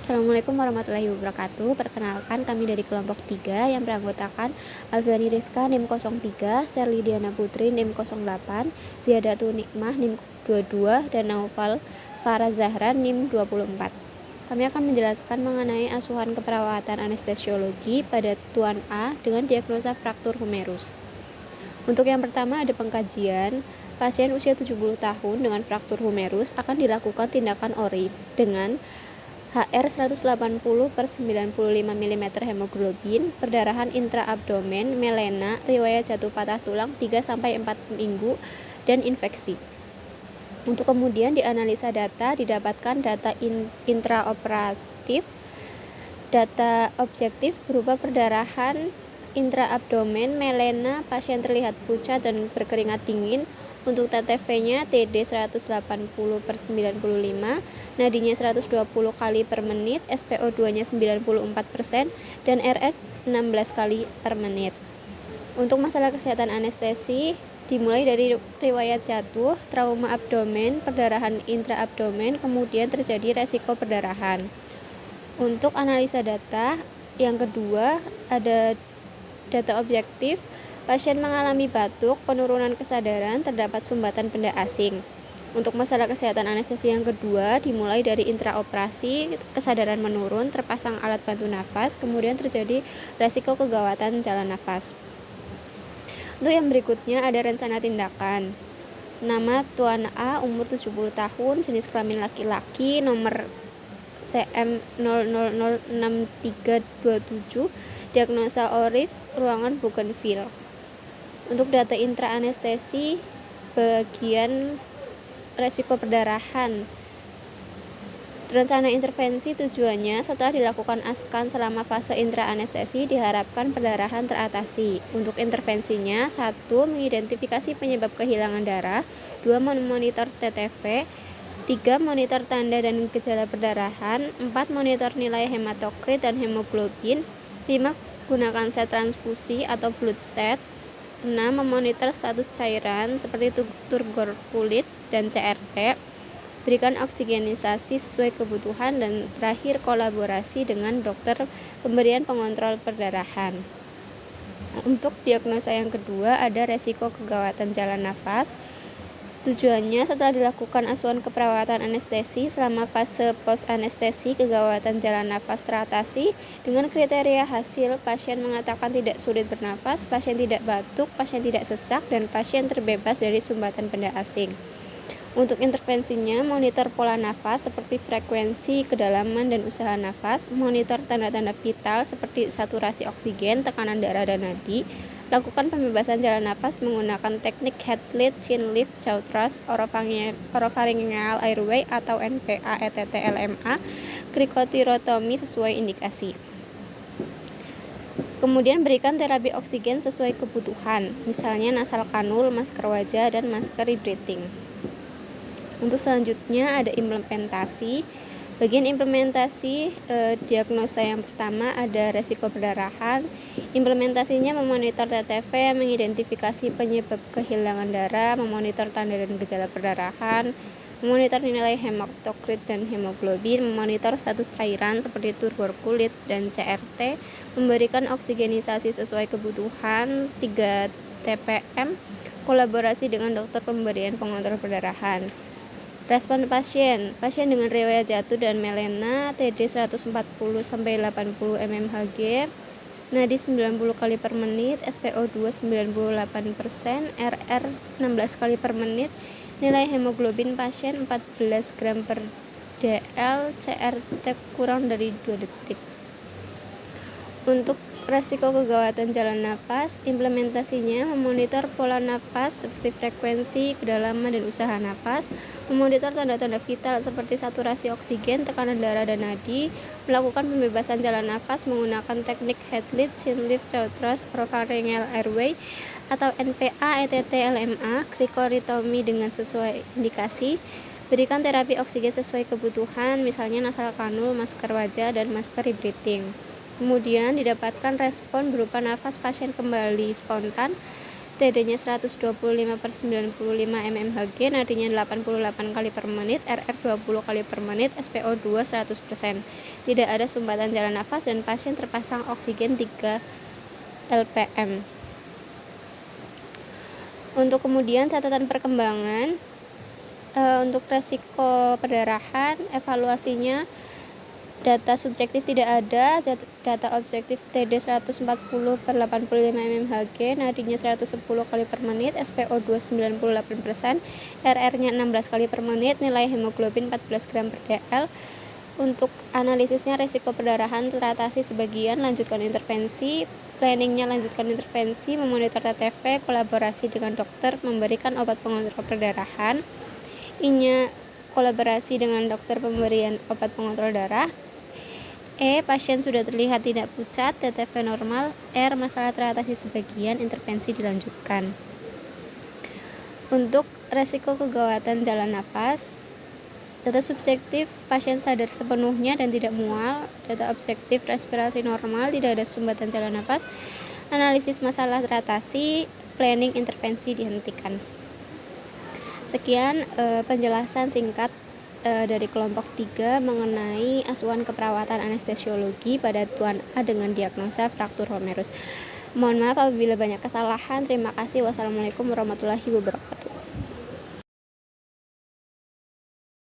Assalamualaikum warahmatullahi wabarakatuh. Perkenalkan, kami dari kelompok 3 yang beranggotakan Alfiani Rizka NIM 03, Serli Diana Putri NIM 08, Ziyadatu Nikmah NIM 22, dan Naufal Farah Zahra NIM 24. Kami akan menjelaskan mengenai asuhan keperawatan anestesiologi pada Tuan A dengan diagnosa fraktur humerus. Untuk yang pertama ada pengkajian. Pasien usia 70 tahun dengan fraktur humerus akan dilakukan tindakan ORI dengan HR 180 per 95 mm hemoglobin, perdarahan intraabdomen, melena, riwayat jatuh patah tulang 3-4 minggu, dan infeksi. Untuk kemudian dianalisa data, didapatkan data intraoperatif, data objektif berupa perdarahan intraabdomen, melena, pasien terlihat pucat dan berkeringat dingin. Untuk TTV-nya TD 180 per 95, nadinya 120 kali per menit, SPO2-nya 94%, dan RR 16 kali per menit. Untuk masalah kesehatan anestesi, dimulai dari riwayat jatuh, trauma abdomen, perdarahan intraabdomen, kemudian terjadi resiko perdarahan. Untuk analisa data, yang kedua ada data objektif. Pasien mengalami batuk, penurunan kesadaran, terdapat sumbatan benda asing. Untuk masalah kesehatan anestesi yang kedua, dimulai dari intraoperasi, kesadaran menurun, terpasang alat bantu nafas, kemudian terjadi resiko kegawatan jalan nafas. Untuk yang berikutnya ada rencana tindakan. Nama Tuan A, umur 70 tahun, jenis kelamin laki-laki, nomor CM 0006327, diagnosa ORIF, ruangan Bougainville. Untuk data intra-anestesi, bagian resiko perdarahan. Rencana intervensi tujuannya setelah dilakukan ASKAN selama fase intra-anestesi diharapkan perdarahan teratasi. Untuk intervensinya, 1. Mengidentifikasi penyebab kehilangan darah, 2. Memonitor TTV, 3. Monitor tanda dan gejala perdarahan, 4. Monitor nilai hematokrit dan hemoglobin, 5. Gunakan set transfusi atau blood stat, 6. Memonitor status cairan seperti turgor kulit dan CRP, berikan oksigenisasi sesuai kebutuhan, dan terakhir kolaborasi dengan dokter pemberian pengontrol perdarahan. Untuk diagnosa yang kedua ada resiko kegawatan jalan nafas. Tujuannya setelah dilakukan asuhan keperawatan anestesi selama fase post-anestesi, kegawatan jalan nafas teratasi dengan kriteria hasil pasien mengatakan tidak sulit bernafas, pasien tidak batuk, pasien tidak sesak, dan pasien terbebas dari sumbatan benda asing. Untuk intervensinya, monitor pola nafas seperti frekuensi, kedalaman, dan usaha nafas, monitor tanda-tanda vital seperti saturasi oksigen, tekanan darah, dan nadi. Lakukan pembebasan jalan nafas menggunakan teknik head lift, chin lift, jaw thrust, oropharyngeal airway atau NPA, ETT, LMA, krikotirotomi sesuai indikasi. Kemudian berikan terapi oksigen sesuai kebutuhan, misalnya nasal kanul, masker wajah, dan masker rebreathing. Untuk selanjutnya ada implementasi. Bagian implementasi diagnosa yang pertama ada resiko perdarahan. Implementasinya memonitor TTV, mengidentifikasi penyebab kehilangan darah, memonitor tanda dan gejala perdarahan, memonitor nilai hematokrit dan hemoglobin, memonitor status cairan seperti turgor kulit dan CRT, memberikan oksigenisasi sesuai kebutuhan 3 TPM, kolaborasi dengan dokter pemberian pengontrol perdarahan. Respon pasien dengan riwayat jatuh dan melena, TD 140-80 mmHg, nadi 90 kali per menit, SPO2 98%, RR 16 kali per menit, nilai hemoglobin pasien 14 gram per dl, CRT kurang dari 2 detik. Untuk resiko kegawatan jalan nafas, implementasinya memonitor pola nafas seperti frekuensi, kedalaman, dan usaha nafas, memonitor tanda-tanda vital seperti saturasi oksigen, tekanan darah, dan nadi, melakukan pembebasan jalan nafas menggunakan teknik head lift, chin lift, jaw thrust, oropharyngeal airway atau NPA, ETT, LMA, krikoritomi dengan sesuai indikasi, berikan terapi oksigen sesuai kebutuhan, misalnya nasal kanul, masker wajah, dan masker rebreathing. Kemudian didapatkan respon berupa nafas pasien kembali spontan, TD-nya 125 per 95 mmHg, nadinya 88 kali per menit, RR 20 kali per menit, SPO2 100%. tidak ada sumbatan jalan nafas, dan pasien terpasang oksigen 3 lpm. Untuk kemudian catatan perkembangan, untuk resiko perdarahan, evaluasinya data subjektif tidak ada, data objektif TD 140/85 mmHg, nadinya 110 kali per menit, SpO2 98%, RR-nya 16 kali per menit, nilai hemoglobin 14 gram per dl. Untuk analisisnya resiko perdarahan teratasi sebagian, lanjutkan intervensi, planningnya lanjutkan intervensi, memonitor TTV, kolaborasi dengan dokter, memberikan obat pengontrol perdarahan, I-nya kolaborasi dengan dokter pemberian obat pengontrol darah, E. Pasien sudah terlihat tidak pucat, TTV normal, R. Masalah teratasi sebagian, intervensi dilanjutkan. Untuk resiko kegawatan jalan nafas, data subjektif pasien sadar sepenuhnya dan tidak mual, data objektif respirasi normal, tidak ada sumbatan jalan nafas, analisis masalah teratasi, planning intervensi dihentikan. Sekian penjelasan singkat dari kelompok 3 mengenai asuhan keperawatan anestesiologi pada Tuan A dengan diagnosa fraktur humerus. Mohon maaf apabila banyak kesalahan. Terima kasih. Wassalamualaikum warahmatullahi wabarakatuh.